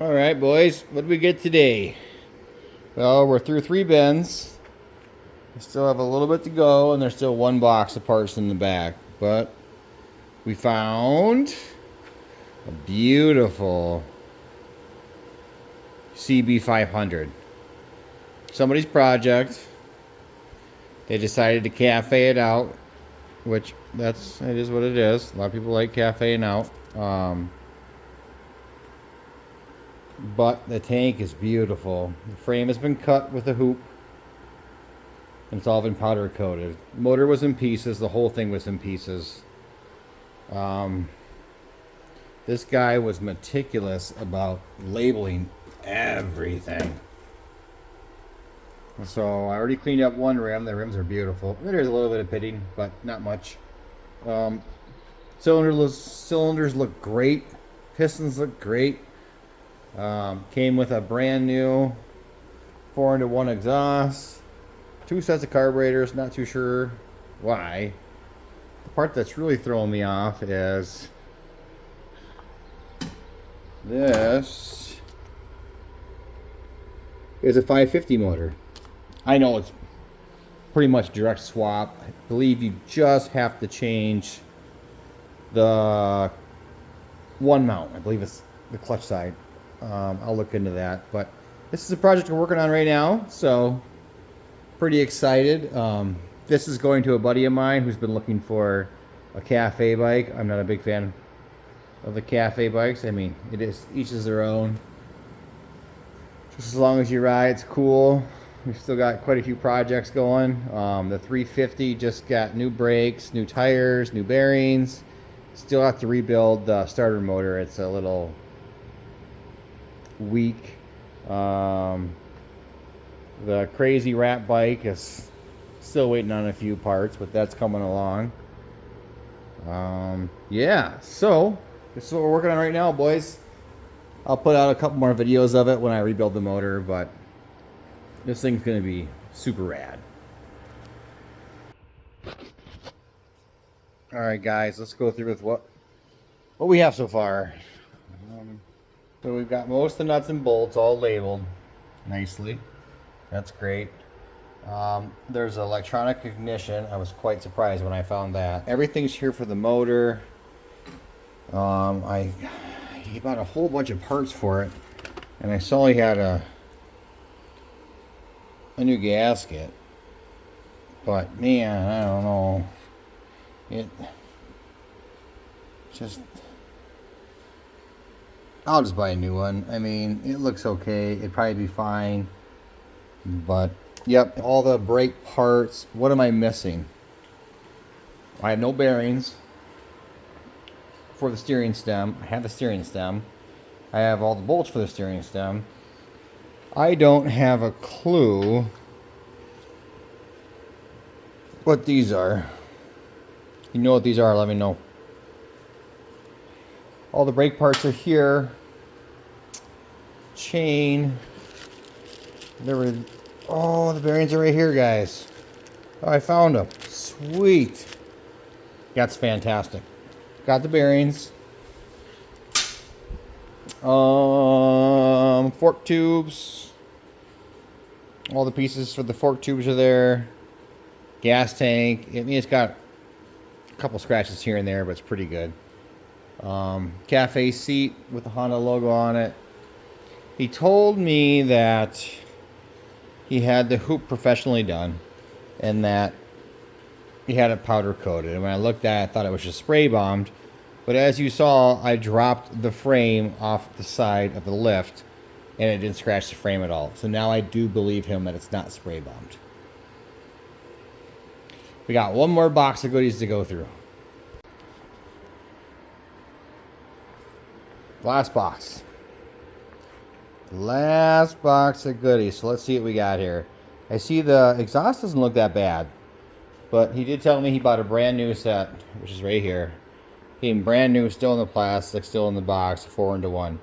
All right, boys, what did we get today? Well, we're through 3 bins. We still have a little bit to go, and there's still 1 box of parts in the back. But we found a beautiful CB500. Somebody's project. They decided to cafe it out, which it is what it is. A lot of people like cafeing out. But the tank is beautiful. The frame has been cut with a hoop, and it's all been powder coated. The motor was in pieces. The whole thing was in pieces. This guy was meticulous about labeling everything. So I already cleaned up 1 rim. The rims are beautiful. There's a little bit of pitting, but not much. Cylinders look great. Pistons look great. Came with a brand new 4-into-1 exhaust, 2 sets of carburetors. Not too sure why. The part that's really throwing me off is this is a 550 motor. I know it's pretty much direct swap. I believe you just have to change the 1 mount. I believe it's the clutch side. I'll look into that, but this is a project we're working on right now, so pretty excited. This is going to a buddy of mine who's been looking for a cafe bike. I'm not a big fan of the cafe bikes. I mean, it is each is their own. Just as long as you ride, it's cool. We've still got quite a few projects going. The 350 just got new brakes, new tires, new bearings. Still have to rebuild the starter motor. It's a little weak. The crazy rat bike is still waiting on a few parts, but that's coming along. Yeah, so this is what we're working on right now, boys. I'll put out a couple more videos of it when I rebuild the motor, but this thing's gonna be super rad. All right, guys, let's go through with what we have so far. So we've got most of the nuts and bolts all labeled nicely. That's great. There's electronic ignition. I was quite surprised when I found that. Everything's here for the motor. He bought a whole bunch of parts for it, and I saw he had a new gasket. But man, I don't know. It just, I'll just buy a new one. I mean, it looks okay. It'd probably be fine. But, yep, all the brake parts. What am I missing? I have no bearings for the steering stem. I have the steering stem. I have all the bolts for the steering stem. I don't have a clue what these are. You know what these are, let me know. All the brake parts are here. Chain. Oh, the bearings are right here, guys. Oh, I found them. Sweet. That's fantastic. Got the bearings. Fork tubes. All the pieces for the fork tubes are there. Gas tank. I mean, it's got a couple scratches here and there, but it's pretty good. Cafe seat with the Honda logo on it. He told me that he had the hoop professionally done and that he had it powder coated. And when I looked at it, I thought it was just spray bombed. But as you saw, I dropped the frame off the side of the lift and it didn't scratch the frame at all. So now I do believe him that it's not spray bombed. We got 1 more box of goodies to go through. Last box. Last box of goodies. So let's see what we got here. I see the exhaust doesn't look that bad. But he did tell me he bought a brand new set, which is right here. Came brand new, still in the plastic, still in the box, 4-into-1.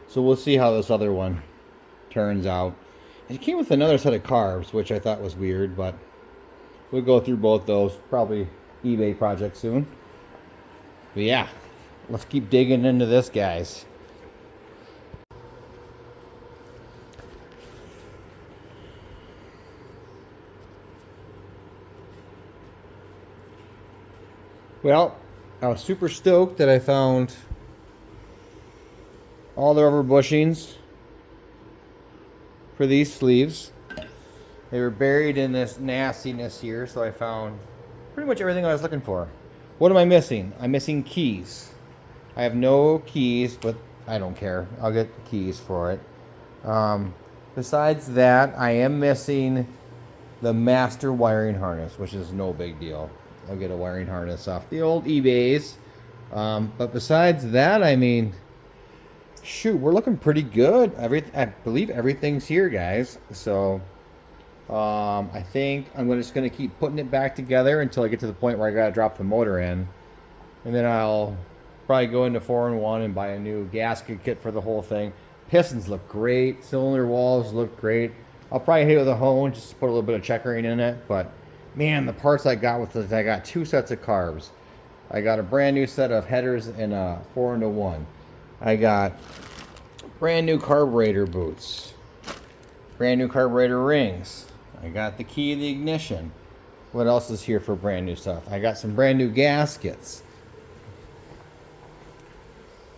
So we'll see how this other one turns out. It came with another set of carbs, which I thought was weird, but we'll go through both those. Probably eBay project soon. But yeah, let's keep digging into this, guys. Well, I was super stoked that I found all the rubber bushings for these sleeves. They were buried in this nastiness here, so I found pretty much everything I was looking for. What am I missing? I'm missing keys. I have no keys, but I don't care. I'll get the keys for it. Besides that, I am missing the master wiring harness, which is no big deal. I'll get a wiring harness off the old eBays. But besides that, I mean, shoot, we're looking pretty good. I believe everything's here, guys. So I think I'm just going to keep putting it back together until I get to the point where I got to drop the motor in. And then I'll probably go into 4-in-1 and buy a new gasket kit for the whole thing. Pistons look great. Cylinder walls look great. I'll probably hit it with a hone just to put a little bit of checkering in it. But man, the parts I got with this, I got 2 sets of carbs. I got a brand new set of headers and a 4-into-1. I got brand new carburetor boots. Brand new carburetor rings. I got the key of the ignition. What else is here for brand new stuff? I got some brand new gaskets.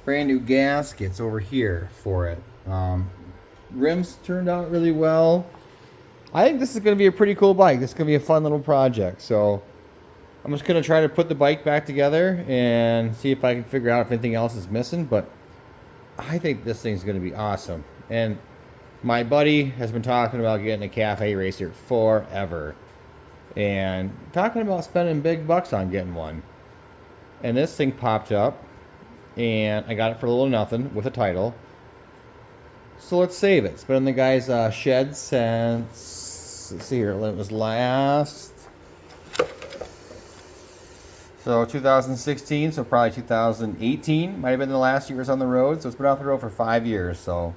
Brand new gaskets over here for it. Rims turned out really well. I think this is going to be a pretty cool bike. This is going to be a fun little project. So I'm just going to try to put the bike back together and see if I can figure out if anything else is missing. But I think this thing's going to be awesome. And my buddy has been talking about getting a cafe racer forever. And talking about spending big bucks on getting one. And this thing popped up. And I got it for a little nothing with a title. So let's save it. It's been in the guy's shed since, let's see here, it was last, so 2016, so probably 2018. Might have been the last year it was on the road. So it's been off the road for 5 years. So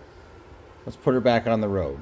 let's put her back on the road.